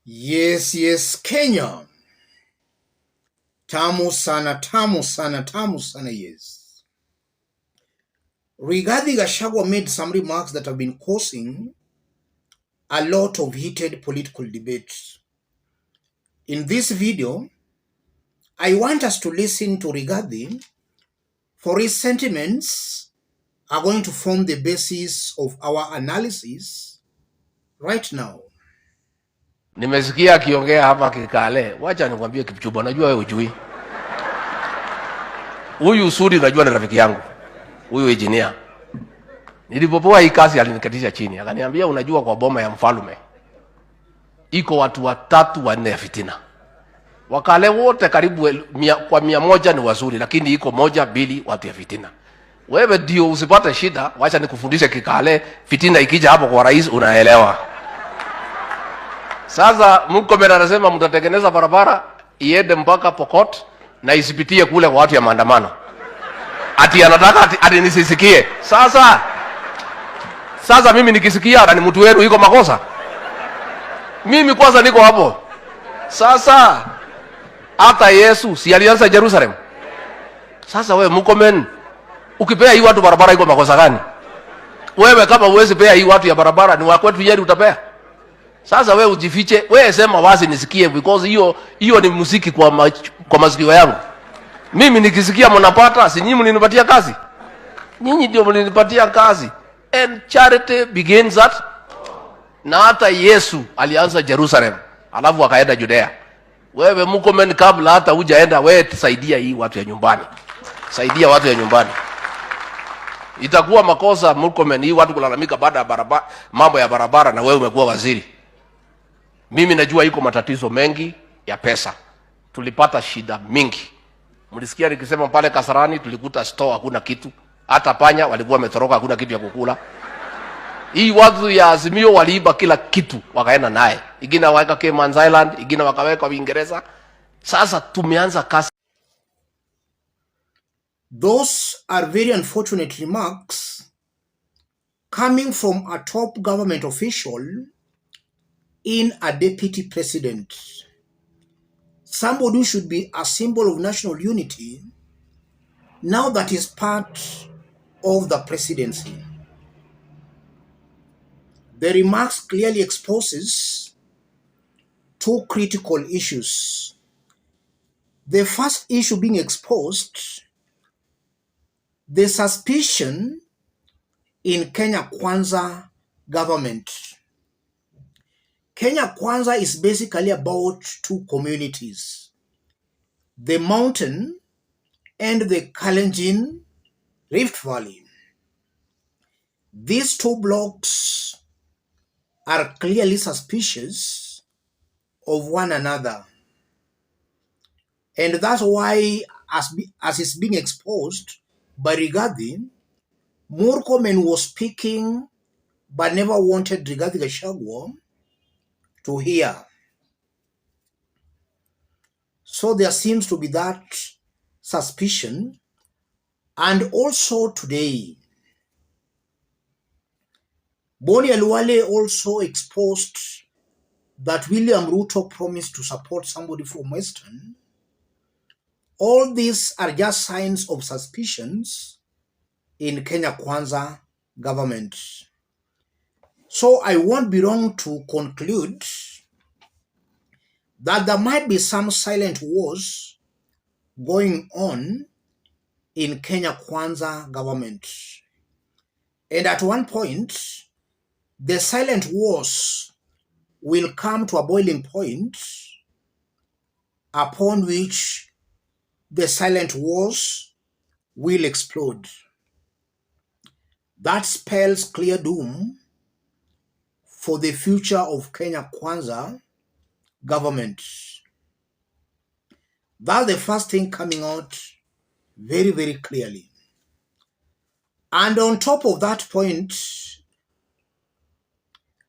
Yes, Kenya. Tamu sana, tamu sana, tamu sana, yes. Rigathi Gachagua made some remarks that have been causing a lot of heated political debate. In this video, I want us to listen to Rigathi, for his sentiments are going to form the basis of our analysis right now. Nimesikia akiongea hapa Kikale. Wacha nikwambie Kipchumba, najua wewe hujui. Huyu Sudi najua ni rafiki yangu. Huyu engineer. Nilipopoa hii kazi alinikatisha chini. Akaniambia unajua kwa boma ya mfalme iko watu watatu wanne ya fitina. Wakale wote karibu kwa 100 ni wazuri, lakini iko moja mbili watu ya fitina. Wewe ndio usipate shida, wacha nikufundishe Kikale, fitina ikija hapo kwa rais unaelewa. Sasa Murkomen anasema mtatengeneza barabara iende mpaka Pokot na isipitie kule kwa watu ya maandamano. Ati anataka ati nisisikie. Sasa mimi nikisikia na ni mtu wenu iko makosa. Mimi kwanza niko hapo. Sasa hata Yesu si alianza Jerusalem. Sasa wewe Murkomen ukipea hii watu barabara iko makosa gani? Wewe kama uwezi pea hii watu ya barabara ni wakwetu yeye utapea. Sasa wewe ujifiche, wewe sema wazi nisikie, because hiyo ni muziki kwa masikio yangu. Mimi nikisikia mnapata, si nyinyi mlinipatia kazi. Nyinyi ndio mlinipatia kazi. And charity begins at. Na hata Yesu alianza Jerusalem, alafu akaenda Judea. Wewe Murkomen kabla hata hujaenda, wewe tusaidia hii watu ya nyumbani. Saidia watu ya nyumbani. Itakuwa makosa Murkomen hii watu kulalamika baada ya barabara, mambo ya barabara, na wewe umekuwa waziri. Mimi najua iko matatizo mengi ya pesa. Tulipata shida mingi. Mlisikia nikisema pale Kasarani tulikuta store hakuna kitu. Hata panya walikuwa wametoroka hakuna kitu ya kukula. Hii watu ya Azimio waliiba kila kitu wakaenda naye. Ingine waweka Cayman Island, ingine wakaweka Uingereza. Sasa tumeanza kasi. Those are very unfortunate remarks coming from a top government official in a deputy president. Somebody who should be a symbol of national unity, now that is part of the presidency. The remarks clearly exposes two critical issues. The first issue being exposed, the suspicion in Kenya Kwanza government. Kenya Kwanza is basically about two communities, the mountain and the Kalenjin Rift Valley. These two blocks are clearly suspicious of one another. And that's why, as is being exposed by Rigathi, Murkomen was speaking but never wanted Rigathi Gachagua to hear. So there seems to be that suspicion. And also today, Boni Aluwale also exposed that William Ruto promised to support somebody from Western. All these are just signs of suspicions in Kenya Kwanza government. So I won't be wrong to conclude that there might be some silent wars going on in Kenya Kwanza government. And at one point, the silent wars will come to a boiling point, upon which the silent wars will explode. That spells clear doom for the future of Kenya Kwanza government. That's the first thing coming out very, very clearly. And on top of that point,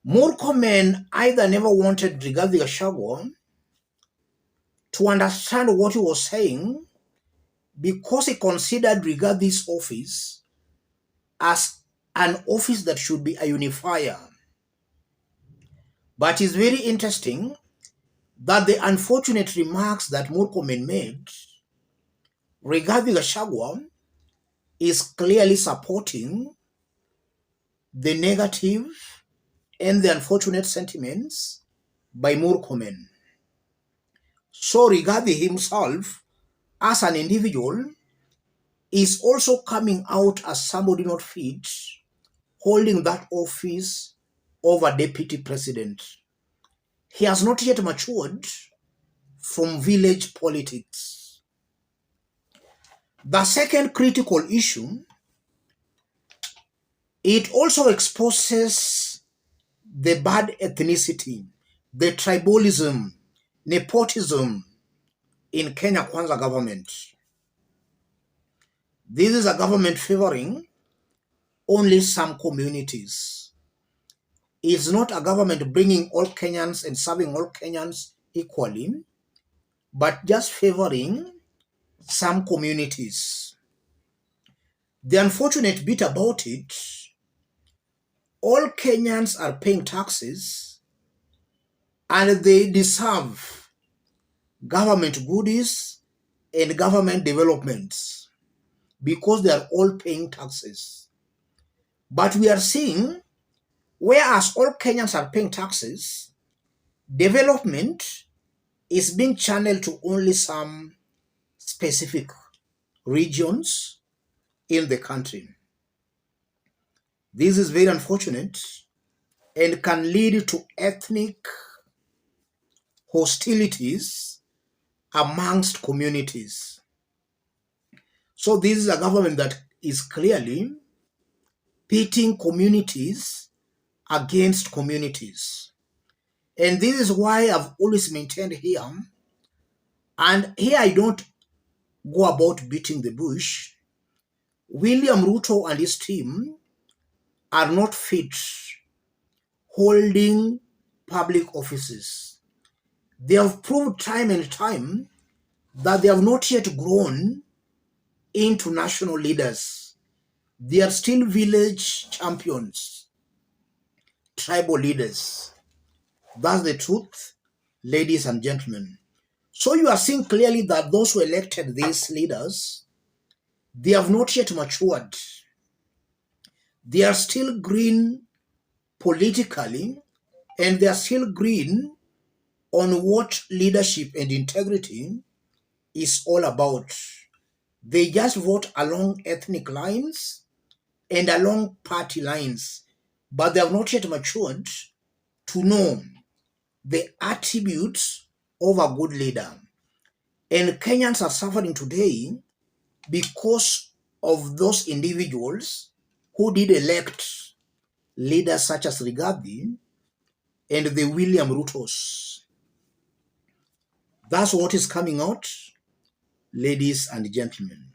Murkomen either never wanted Rigathi Gachagua to understand what he was saying, because he considered Rigathi's office as an office that should be a unifier. But it's very interesting that the unfortunate remarks that Murkomen made regarding Gachagua is clearly supporting the negative and the unfortunate sentiments by Murkomen. So Rigathi himself, as an individual, is also coming out as somebody not fit, holding that office over deputy president. He has not yet matured from village politics. The second critical issue, it also exposes the bad ethnicity, the tribalism, nepotism in Kenya Kwanza government. This is a government favoring only some communities. It's not a government bringing all Kenyans and serving all Kenyans equally, but just favoring some communities. The unfortunate bit about it, all Kenyans are paying taxes and they deserve government goodies and government developments because they are all paying taxes. But we are seeing, whereas all Kenyans are paying taxes, development is being channeled to only some specific regions in the country. This is very unfortunate and can lead to ethnic hostilities amongst communities. So this is a government that is clearly pitting communities against communities. And this is why I've always maintained here, and here I don't go about beating the bush. William Ruto and his team are not fit holding public offices. They have proved time and time that they have not yet grown into national leaders. They are still village champions, tribal leaders. That's the truth, ladies and gentlemen. So you are seeing clearly that those who elected these leaders, they have not yet matured. They are still green politically, and they are still green on what leadership and integrity is all about. They just vote along ethnic lines and along party lines, but they have not yet matured to know the attributes of a good leader. And Kenyans are suffering today because of those individuals who did elect leaders such as Rigathi and the William Rutos. That's what is coming out, ladies and gentlemen.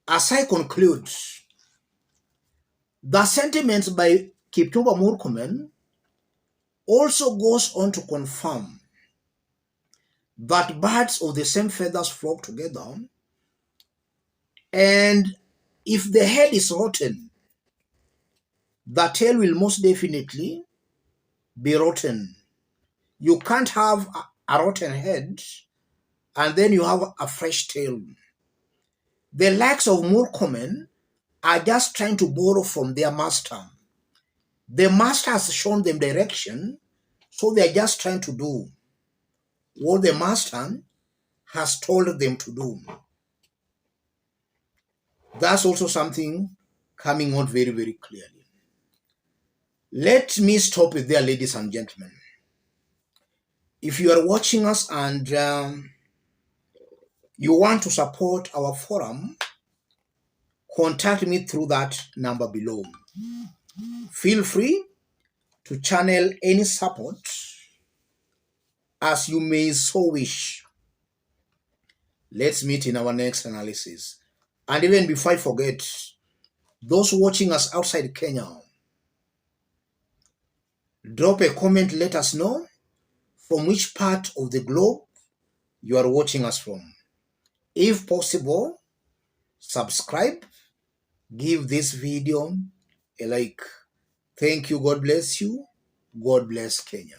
As I conclude, the sentiments by Kipchumba Murkomen also goes on to confirm that birds of the same feathers flock together, and if the head is rotten, the tail will most definitely be rotten. You can't have a rotten head and then you have a fresh tail. The likes of Murkomen are just trying to borrow from their master. The master has shown them direction, so they're just trying to do what the master has told them to do. That's also something coming out very, very clearly. Let me stop it there, ladies and gentlemen. If you are watching us and you want to support our forum, contact me through that number below. Feel free to channel any support as you may so wish. Let's meet in our next analysis. And even before I forget, those watching us outside Kenya, drop a comment, let us know from which part of the globe you are watching us from. If possible, subscribe, give this video a like. Thank you. God bless you. God bless Kenya.